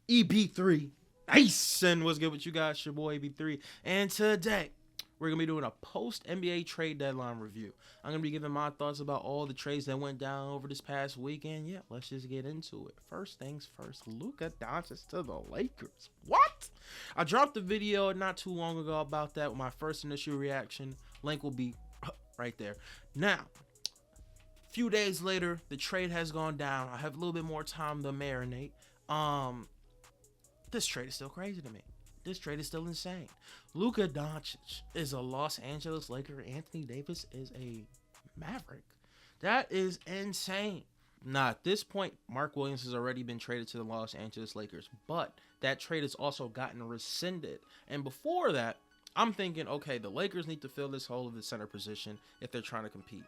EB3. Nice. And what's good with you guys? It's your boy EB3. And today, we're going to be doing a post-NBA trade deadline review. I'm going to be giving my thoughts about all the trades that went down over this past weekend. Yeah, let's just get into it. First things first, Luka Doncic to the Lakers. What? I dropped a video not too long ago about that with my first initial reaction. Link will be right there. Now, a few days later, the trade has gone down. I have a little bit more time to marinate. This trade is still crazy to me. This trade is still insane. Luka Doncic is a Los Angeles Laker. Anthony Davis is a Maverick. That is insane. Now, at this point, Mark Williams has already been traded to the Los Angeles Lakers, but that trade has also gotten rescinded. And before that, I'm thinking, okay, the Lakers need to fill this hole of the center position if they're trying to compete.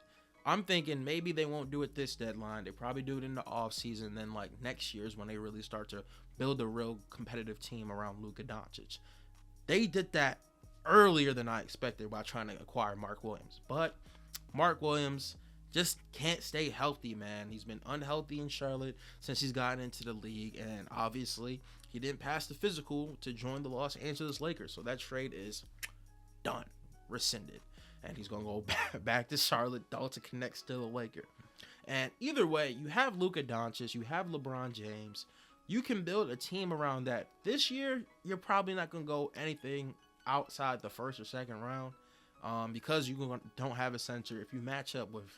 I'm thinking maybe they won't do it this deadline. They probably do it in the offseason. Then, like, next year's when they really start to build a real competitive team around Luka Doncic. They did that earlier than I expected by trying to acquire Mark Williams. But Mark Williams just can't stay healthy, man. He's been unhealthy in Charlotte since he's gotten into the league. And obviously, he didn't pass the physical to join the Los Angeles Lakers. So that trade is done, rescinded. And he's going to go back to Charlotte, to connect still a Laker. And either way, you have Luka Doncic, you have LeBron James. You can build a team around that. This year, you're probably not going to go anything outside the first or second round because you don't have a center. If you match up with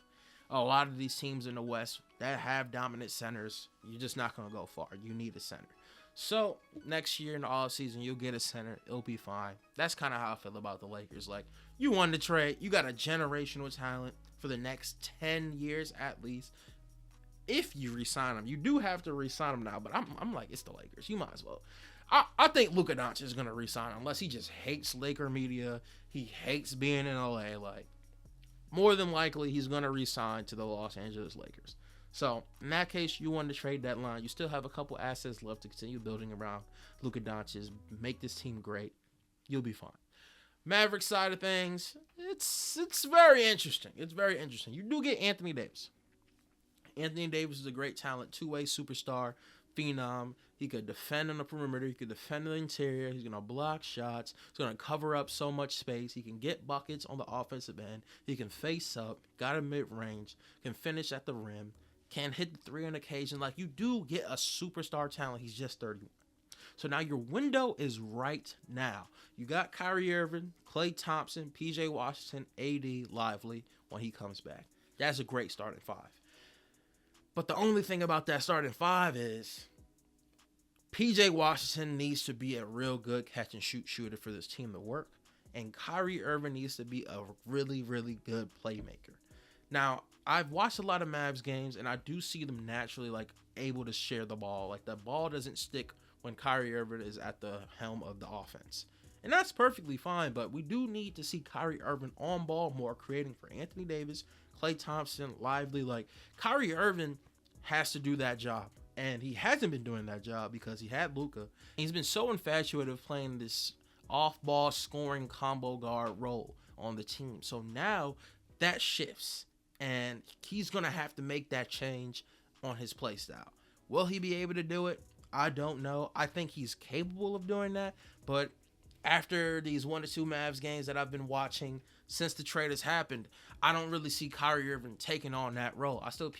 a lot of these teams in the West that have dominant centers, you're just not going to go far. You need a center. So, next year in the offseason, you'll get a center. It'll be fine. That's kind of how I feel about the Lakers. Like, you won the trade. You got a generational talent for the next 10 years at least. If you re-sign them. You do have to re-sign them now, but I'm like, it's the Lakers. You might as well. I think Luka Doncic is going to re-sign unless he just hates Laker media. He hates being in LA. Like, more than likely, he's going to re-sign to the Los Angeles Lakers. So, in that case, you won the trade deadline. You still have a couple assets left to continue building around Luka Doncic. Make this team great. You'll be fine. Maverick side of things, it's very interesting. It's very interesting. You do get Anthony Davis. Anthony Davis is a great talent, two-way superstar, phenom. He could defend on the perimeter. He could defend the interior. He's going to block shots. He's going to cover up so much space. He can get buckets on the offensive end. He can face up, got a mid-range, can finish at the rim. Can hit the three on occasion. Like, you do get a superstar talent. He's just 31. So now your window is right now. You got Kyrie Irving, Klay Thompson, PJ Washington, AD Lively when he comes back. That's a great starting five. But the only thing about that starting five is PJ Washington needs to be a real good catch and shoot shooter for this team to work. And Kyrie Irving needs to be a really, really good playmaker. Now, I've watched a lot of Mavs games, and I do see them naturally, like, able to share the ball. Like, the ball doesn't stick when Kyrie Irving is at the helm of the offense. And that's perfectly fine, but we do need to see Kyrie Irving on ball more, creating for Anthony Davis, Klay Thompson, Lively. Like, Kyrie Irving has to do that job. And he hasn't been doing that job because he had Luka. He's been so infatuated with playing this off-ball scoring combo guard role on the team. So now that shifts. And he's going to have to make that change on his play style. Will he be able to do it? I don't know. I think he's capable of doing that. But after these 1 or 2 Mavs games that I've been watching since the trade has happened, I don't really see Kyrie Irving taking on that role. I still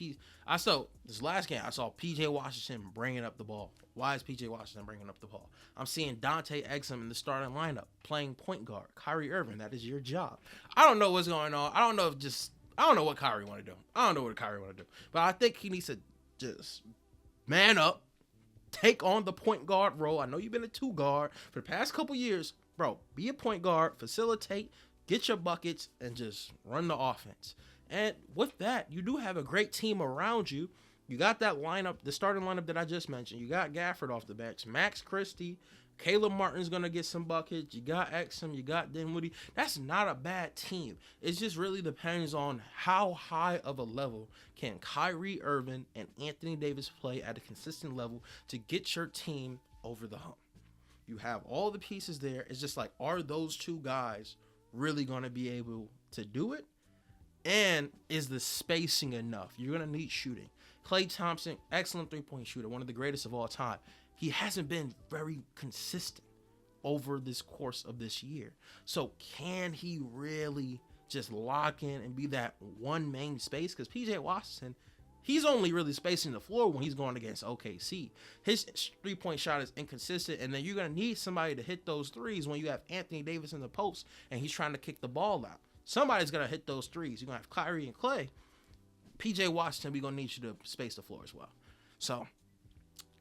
this last game, I saw PJ Washington bringing up the ball. Why is PJ Washington bringing up the ball? I'm seeing Dante Exum in the starting lineup playing point guard. Kyrie Irving, that is your job. I don't know what's going on. I don't know what Kyrie want to do. But I think he needs to just man up, take on the point guard role. I know you've been a 2 guard for the past couple years. Bro, be a point guard, facilitate, get your buckets, and just run the offense. And with that, you do have a great team around you. You got that lineup, the starting lineup that I just mentioned. You got Gafford off the bench, Max Christie, Caleb Martin's going to get some buckets. You got Exum. You got Dinwiddie. That's not a bad team. It just really depends on how high of a level can Kyrie Irving and Anthony Davis play at a consistent level to get your team over the hump. You have all the pieces there. It's just like, are those 2 guys really going to be able to do it? And is the spacing enough? You're going to need shooting. Klay Thompson, excellent three-point shooter, one of the greatest of all time. he hasn't been very consistent over this course of this year. So can he really just lock in and be that one main space? Because PJ Washington, he's only really spacing the floor when he's going against OKC. His 3-point shot is inconsistent, and then you're going to need somebody to hit those threes when you have Anthony Davis in the post and he's trying to kick the ball out. Somebody's going to hit those threes. You're going to have Kyrie and Klay. PJ Washington, we're going to need you to space the floor as well. So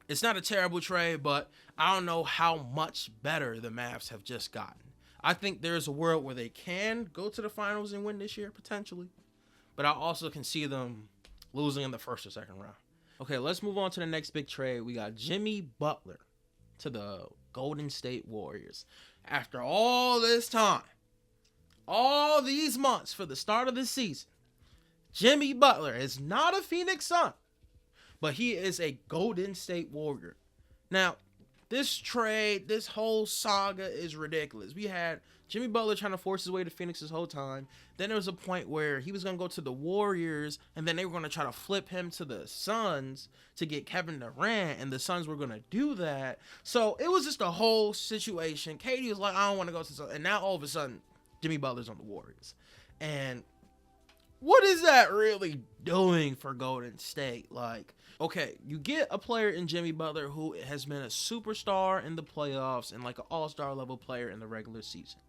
it's not a terrible trade, but I don't know how much better the Mavs have just gotten. I think there's a world where they can go to the finals and win this year, potentially. But I also can see them losing in the first or second round. Okay, let's move on to the next big trade. We got Jimmy Butler to the Golden State Warriors. After all this time, all these months for the start of the season, Jimmy Butler is not a Phoenix Sun, but he is a Golden State Warrior. Now, this trade, this whole saga is ridiculous. We had Jimmy Butler trying to force his way to Phoenix this whole time. Then there was a point where he was going to go to the Warriors, and then they were going to try to flip him to the Suns to get Kevin Durant, and the Suns were going to do that. So it was just a whole situation. KD was like, I don't want to go to the Suns. And now all of a sudden, Jimmy Butler's on the Warriors. And what is that really doing for Golden State? Like, okay, you get a player in Jimmy Butler who has been a superstar in the playoffs and like an all-star level player in the regular season.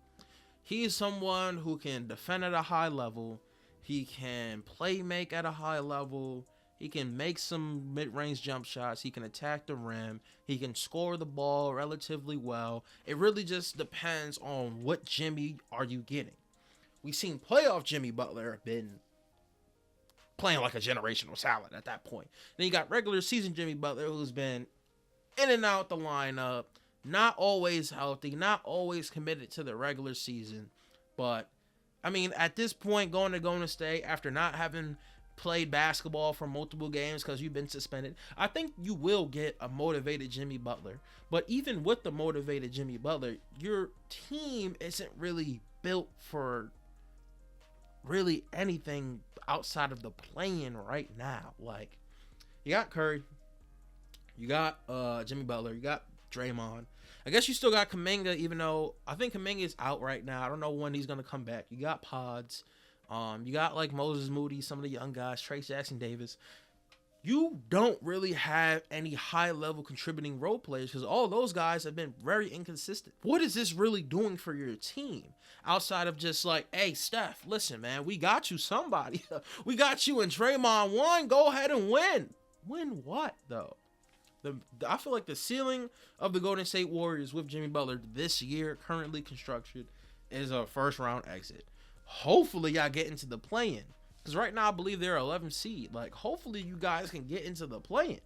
He is someone who can defend at a high level. He can play make at a high level. He can make some mid-range jump shots. He can attack the rim. He can score the ball relatively well. It really just depends on what Jimmy are you getting. We've seen playoff Jimmy Butler been playing like a generational talent at that point. Then you got regular season Jimmy Butler, who's been in and out the lineup, not always healthy, not always committed to the regular season. But, I mean, at this point, going to Golden State after not having played basketball for multiple games because you've been suspended, I think you will get a motivated Jimmy Butler. But even with the motivated Jimmy Butler, your team isn't really built for really anything outside of the play-in right now. Like, you got Curry, you got Jimmy Butler, you got Draymond. I guess you still got Kuminga, even though I think Kuminga is out right now. I don't know when he's gonna come back. You got Pods, you got like Moses Moody, some of the young guys, Trace Jackson Davis. You don't really have any high-level contributing role players because all those guys have been very inconsistent. What is this really doing for your team? Outside of just like, hey, Steph, listen, man, we got you somebody. We got you and Draymond one. Go ahead and win. Win what, though? I feel like the ceiling of the Golden State Warriors with Jimmy Butler this year, currently constructed, is a first-round exit. Hopefully, y'all get into the play-in. Because right now, I believe they're 11th seed. Like, hopefully you guys can get into the play-in.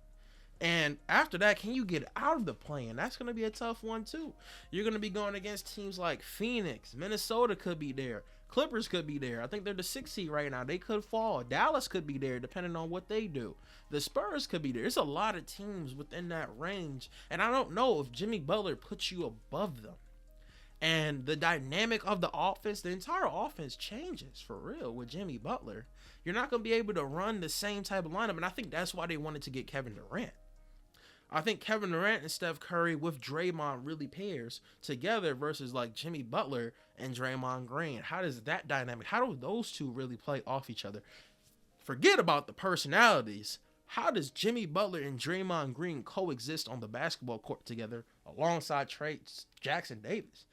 And after that, can you get out of the play-in? That's going to be a tough one, too. You're going to be going against teams like Phoenix. Minnesota could be there. Clippers could be there. I think they're the 6th seed right now. They could fall. Dallas could be there, depending on what they do. The Spurs could be there. There's a lot of teams within that range. And I don't know if Jimmy Butler puts you above them. And the dynamic of the offense, the entire offense changes for real with Jimmy Butler. You're not going to be able to run the same type of lineup. And I think that's why they wanted to get Kevin Durant. I think Kevin Durant and Steph Curry with Draymond really pairs together versus like Jimmy Butler and Draymond Green. How does that dynamic, how do those two really play off each other? Forget about the personalities. How does Jimmy Butler and Draymond Green coexist on the basketball court together alongside Trace Jackson Davis?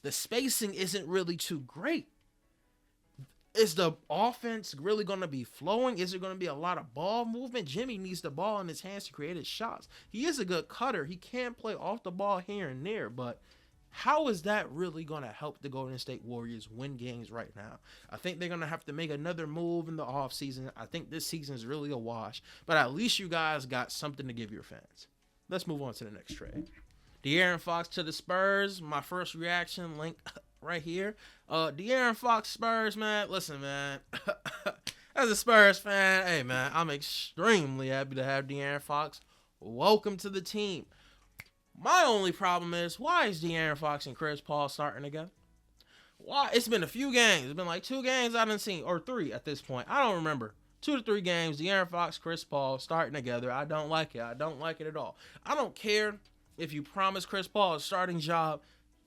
The spacing isn't really too great. Is the offense really going to be flowing? Is there going to be a lot of ball movement? Jimmy needs the ball in his hands to create his shots. He is a good cutter. He can play off the ball here and there, but how is that really going to help the Golden State Warriors win games right now? I think they're going to have to make another move in the offseason. I think this season is really a wash, but at least you guys got something to give your fans. Let's move on to the next trade. De'Aaron Fox to the Spurs. My first reaction, link right here. De'Aaron Fox, Spurs, man. Listen, man. As a Spurs fan, hey, man, I'm extremely happy to have De'Aaron Fox. Welcome to the team. My only problem is, why is De'Aaron Fox and Chris Paul starting together? Why? It's been a few games. It's been like 2 games I done seen, or 3 at this point. I don't remember. 2 to 3 games, De'Aaron Fox, Chris Paul starting together. I don't like it. I don't like it at all. I don't care If you promise Chris Paul a starting job,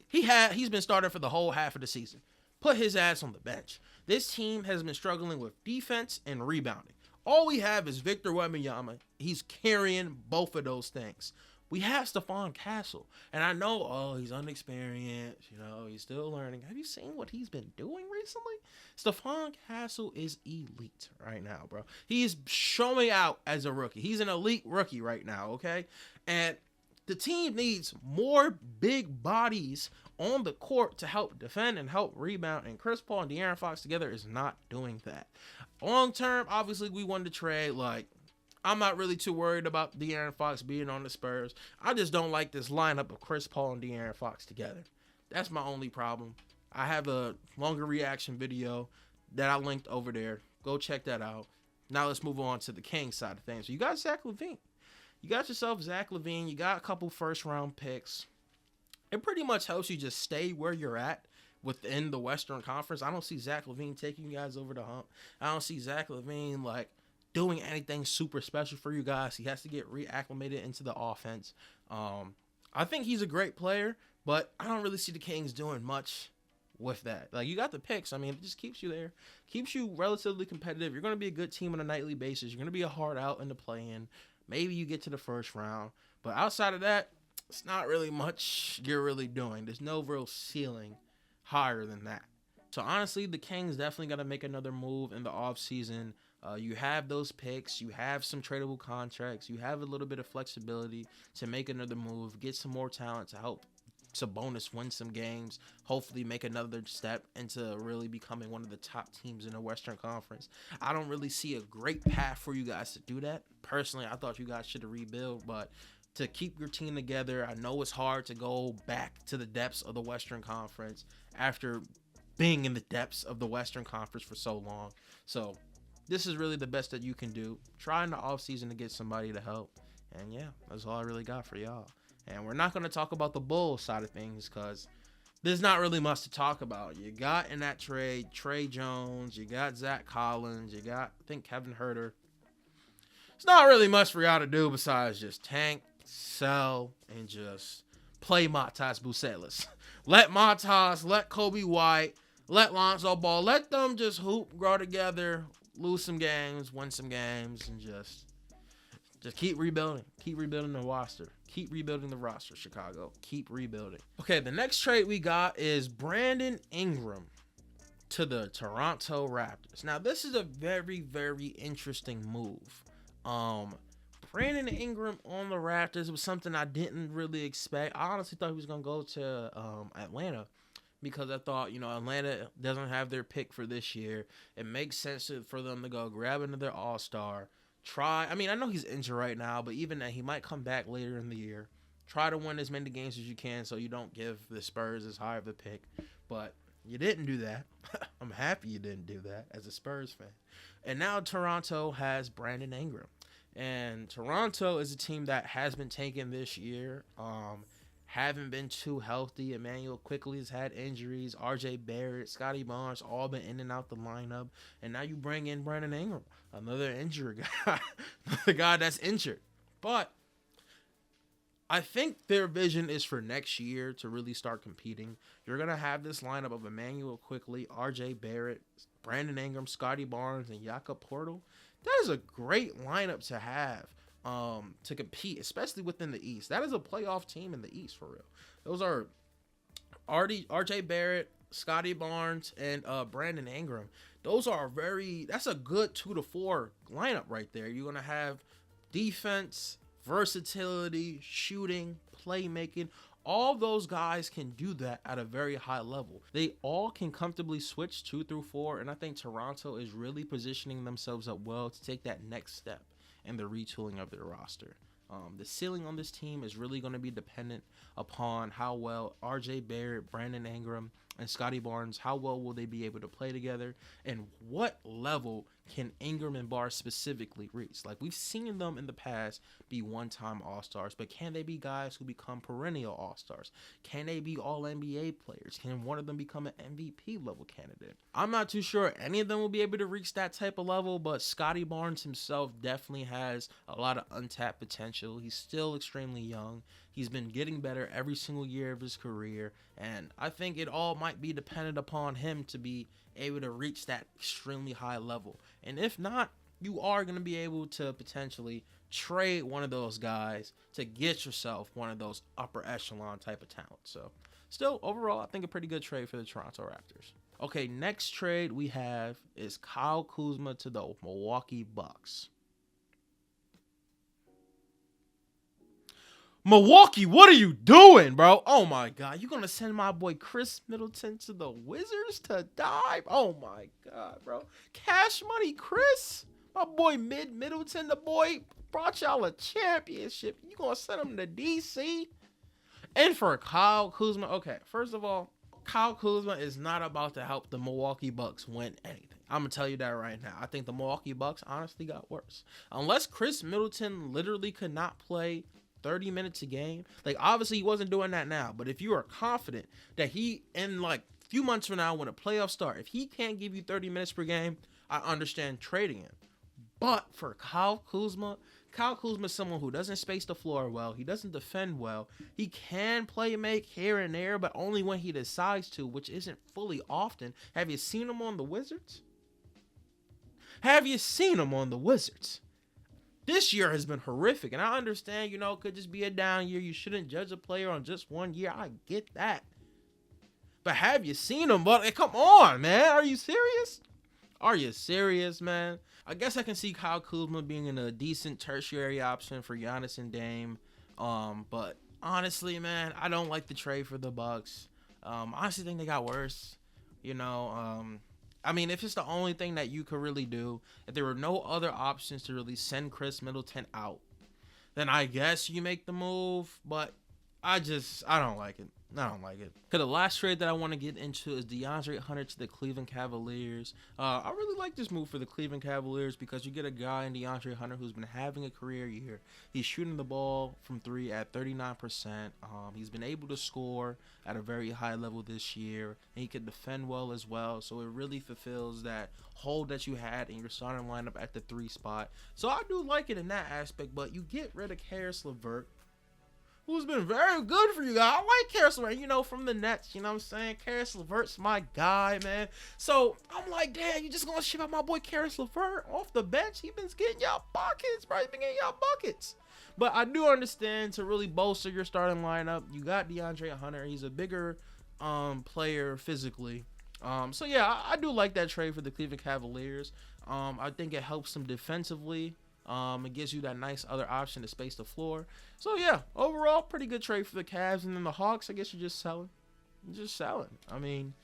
he's been starting for the whole half of the season. Put his ass on the bench. This team has been struggling with defense and rebounding. All we have is Victor Wembanyama. He's carrying both of those things. We have Stephon Castle. And I know, he's inexperienced. He's still learning. Have you seen what he's been doing recently? Stephon Castle is elite right now, bro. He is showing out as a rookie. He's an elite rookie right now, okay? And the team needs more big bodies on the court to help defend and help rebound. And Chris Paul and De'Aaron Fox together is not doing that. Long term, obviously, we wanted to trade. I'm not really too worried about De'Aaron Fox being on the Spurs. I just don't like this lineup of Chris Paul and De'Aaron Fox together. That's my only problem. I have a longer reaction video that I linked over there. Go check that out. Now let's move on to the Kings side of things. So you got Zach LaVine. You got yourself Zach LaVine. You got a couple first-round picks. It pretty much helps you just stay where you're at within the Western Conference. I don't see Zach LaVine taking you guys over the hump. I don't see Zach LaVine, doing anything super special for you guys. He has to get reacclimated into the offense. I think he's a great player, but I don't really see the Kings doing much with that. You got the picks. It just keeps you there. Keeps you relatively competitive. You're going to be a good team on a nightly basis. You're going to be a hard out in the play-in. Maybe you get to the first round. But outside of that, it's not really much you're really doing. There's no real ceiling higher than that. So honestly, the Kings definitely got to make another move in the offseason. You have those picks. You have some tradable contracts. You have a little bit of flexibility to make another move, get some more talent to help Sabonis win some games, hopefully make another step into really becoming one of the top teams in the Western Conference. I don't really see a great path for you guys to do that. Personally, I thought you guys should have rebuilt, but to keep your team together, I know it's hard to go back to the depths of the Western Conference after being in the depths of the Western Conference for so long. So this is really the best that you can do. Try in the offseason to get somebody to help. And yeah, that's all I really got for y'all. And we're not going to talk about the Bulls side of things because there's not really much to talk about. You got in that trade Trey Jones. You got Zach Collins. You got, I think, Kevin Huerter. It's not really much for y'all to do besides just tank, sell, and just play Matas Bucelis. Let Matas, let Kobe White, let Lonzo Ball, let them just hoop, grow together, lose some games, win some games, and just keep rebuilding. Keep rebuilding the roster. Keep rebuilding the roster, Chicago. Keep rebuilding. Okay, the next trade we got is Brandon Ingram to the Toronto Raptors. Now, this is a very, very interesting move. Brandon Ingram on the Raptors was something I didn't really expect. I honestly thought he was going to go to Atlanta because I thought, Atlanta doesn't have their pick for this year. It makes sense for them to go grab another all-star. I know he's injured right now, but even that, he might come back later in the year. Try to win as many games as you can so you don't give the Spurs as high of a pick. But you didn't do that. I'm happy you didn't do that as a Spurs fan. And now Toronto has Brandon Ingram. And Toronto is a team that has been taken this year. Haven't been too healthy. Emmanuel quickly has had injuries. RJ Barrett, Scotty Barnes, all been in and out the lineup. And now you bring in Brandon Ingram, another injured guy, another guy that's injured. But I think their vision is for next year to really start competing. You're going to have this lineup of Emmanuel Quickly, RJ Barrett, Brandon Ingram, Scotty Barnes, and Jakob Poeltl. That is a great lineup to have to compete, especially within the East. That is a playoff team in the East, for real. Those are RJ Barrett, Scotty Barnes, and Brandon Ingram. That's a good 2 to 4 lineup right there. You're going to have defense, versatility, shooting, playmaking. All those guys can do that at a very high level. They all can comfortably switch 2 through 4, and I think Toronto is really positioning themselves up well to take that next step in the retooling of their roster. The ceiling on this team is really going to be dependent upon how well RJ Barrett, Brandon Ingram, and Scotty Barnes, how well will they be able to play together, and what level can Ingram and Barnes specifically reach? We've seen them in the past be one-time All-Stars, but can they be guys who become perennial All-Stars? Can they be All-NBA players? Can one of them become an MVP level candidate? I'm not too sure any of them will be able to reach that type of level, but Scotty Barnes himself definitely has a lot of untapped potential. He's still extremely young. He's been getting better every single year of his career, and I think it all might be dependent upon him to be able to reach that extremely high level. And if not, you are going to be able to potentially trade one of those guys to get yourself one of those upper echelon type of talent. So still, overall, I think a pretty good trade for the Toronto Raptors. Okay, next trade we have is Kyle Kuzma to the Milwaukee Bucks. Milwaukee, what are you doing, bro? Oh my God, you gonna send my boy Chris Middleton to the Wizards to die? Oh my God, bro. Cash money, Chris. My boy Middleton, the boy brought y'all a championship. You gonna send him to DC? And for Kyle Kuzma, okay, first of all, Kyle Kuzma is not about to help the Milwaukee Bucks win anything. I'm going to tell you that right now. I think the Milwaukee Bucks honestly got worse. Unless Chris Middleton literally could not play 30 minutes a game. Like, obviously, he wasn't doing that now. But if you are confident that he, in like a few months from now, when a playoff start, if he can't give you 30 minutes per game, I understand trading him. But for Kyle Kuzma is someone who doesn't space the floor well. He doesn't defend well. He can play make here and there, but only when he decides to, which isn't fully often. Have you seen him on the Wizards? This year has been horrific, and I understand, it could just be a down year. You shouldn't judge a player on just one year. I get that. But have you seen him? But come on, man. Are you serious? Man? I guess I can see Kyle Kuzma being in a decent tertiary option for Giannis and Dame. But honestly, man, I don't like the trade for the Bucks. I honestly think they got worse. I mean, if it's the only thing that you could really do, if there were no other options to really send Chris Middleton out, then I guess you make the move. But I don't like it. Okay, the last trade that I want to get into is DeAndre Hunter to the Cleveland Cavaliers. I really like this move for the Cleveland Cavaliers because you get a guy in DeAndre Hunter who's been having a career year. He's shooting the ball from three at 39%. He's been able to score at a very high level this year, and he can defend well as well. So it really fulfills that hole that you had in your starting lineup at the 3 spot. So I do like it in that aspect, but you get rid of Karis LeVert, who's been very good for you guys. I like Karis LeVert, from the Nets. You know what I'm saying? Karis LeVert's my guy, man. So I'm like, damn, you just gonna ship out my boy Karis LeVert off the bench? He been getting y'all buckets, bro. He been getting y'all buckets. But I do understand, to really bolster your starting lineup, you got DeAndre Hunter. He's a bigger player physically. So yeah, I do like that trade for the Cleveland Cavaliers. I think it helps them defensively. It gives you that nice other option to space the floor. So yeah, overall, pretty good trade for the Cavs. And then the Hawks, I guess you're just selling. I mean,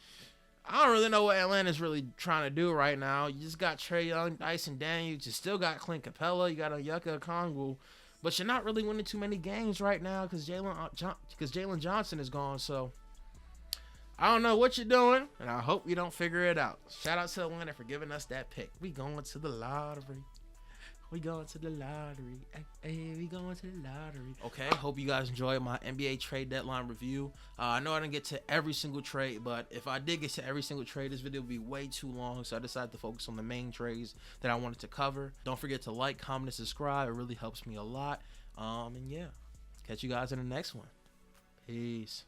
I don't really know what Atlanta's really trying to do right now. You just got Trae Young, Dyson Daniels. You still got Clint Capella. You got Onyeka Okongwu. But you're not really winning too many games right now because Jalen Johnson is gone. So I don't know what you're doing, and I hope you don't figure it out. Shout out to Atlanta for giving us that pick. We going to the lottery. We going to the lottery. Hey, we going to the lottery. Okay, hope you guys enjoyed my NBA trade deadline review. I know I didn't get to every single trade, but if I did get to every single trade, this video would be way too long, so I decided to focus on the main trades that I wanted to cover. Don't forget to like, comment, and subscribe. It really helps me a lot. And yeah, catch you guys in the next one. Peace.